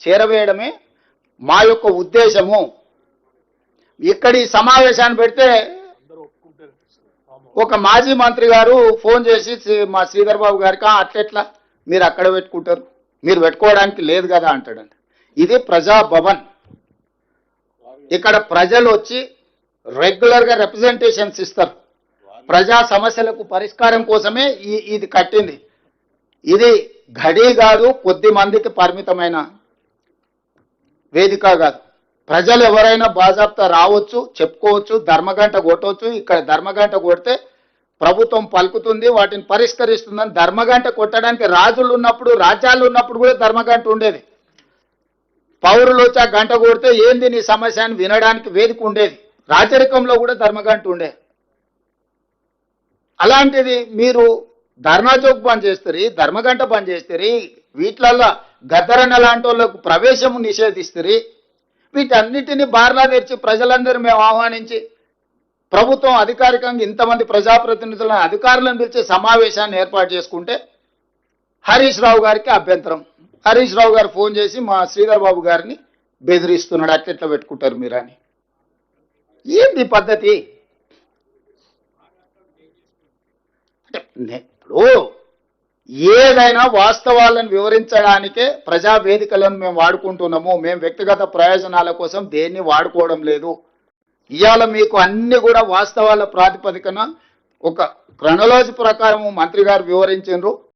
చేరవేయడమే మా యొక్క ఉద్దేశము. ఇక్కడి సమావేశాన్ని పెడితే ఒక మాజీ మంత్రి గారు ఫోన్ చేసి మా శ్రీధర్ బాబు గారికి అట్లెట్లా మీరు అక్కడ పెట్టుకుంటారు, మీరు పెట్టుకోవడానికి లేదు కదా అంటాడండి. ఇది ప్రజాభవన్. ఇక్కడ ప్రజలు వచ్చి రెగ్యులర్గా రిప్రజెంటేషన్స్ ఇస్తారు. ప్రజా సమస్యలకు పరిష్కారం కోసమే ఇది కట్టింది. ఇది ఘడి కాదు, కొద్ది మందికి పరిమితమైన వేదిక కాదు. ప్రజలు ఎవరైనా బాజాప్తా రావచ్చు, చెప్పుకోవచ్చు, ధర్మగంట కొట్టవచ్చు. ఇక్కడ ధర్మగంట కొడితే ప్రభుత్వం పలుకుతుంది, వాటిని పరిష్కరిస్తుందని. ధర్మగంట కొట్టడానికి రాజులు ఉన్నప్పుడు, రాజ్యాలు ఉన్నప్పుడు కూడా ధర్మగంట ఉండేది. పౌరులు వచ్చి ఆ గంట కొడితే ఏంది నీ సమస్య అని వినడానికి వేదిక ఉండేది. రాజరికంలో కూడా ధర్మగంట ఉండేది. అలాంటిది మీరు ధర్నా చౌక్ బంద్ చేస్తారు, ధర్మగంట బంద్ చేస్తారు, వీటిలల్లో గద్దరన్న లాంటి వాళ్ళకు ప్రవేశము నిషేధిస్తారు. వీటన్నిటిని బార్లా తెరిచి ప్రజలందరూ మేము ఆహ్వానించి ప్రభుత్వం అధికారికంగా ఇంతమంది ప్రజాప్రతినిధులను అధికారులను పిలిచి సమావేశాన్ని ఏర్పాటు చేసుకుంటే హరీష్ రావు గారికి అభ్యంతరం. హరీష్ రావు గారు ఫోన్ చేసి మా శ్రీధర్ బాబు గారిని బెదిరిస్తున్నాడు, అట్లెట్లా పెట్టుకుంటారు మీరని. ఏంది పద్ధతి? ఇప్పుడు ఏదైనా వాస్తవాలను వివరించడానికే ప్రజా వేదికలను మేము వాడుకుంటున్నాము. మేము వ్యక్తిగత ప్రయోజనాల కోసం దేన్ని వాడుకోవడం లేదు. ఇవాళ మీకు అన్ని కూడా వాస్తవాల ప్రాతిపదికన ఒక క్రొనాలజీ ప్రకారం మంత్రి గారు వివరించారు.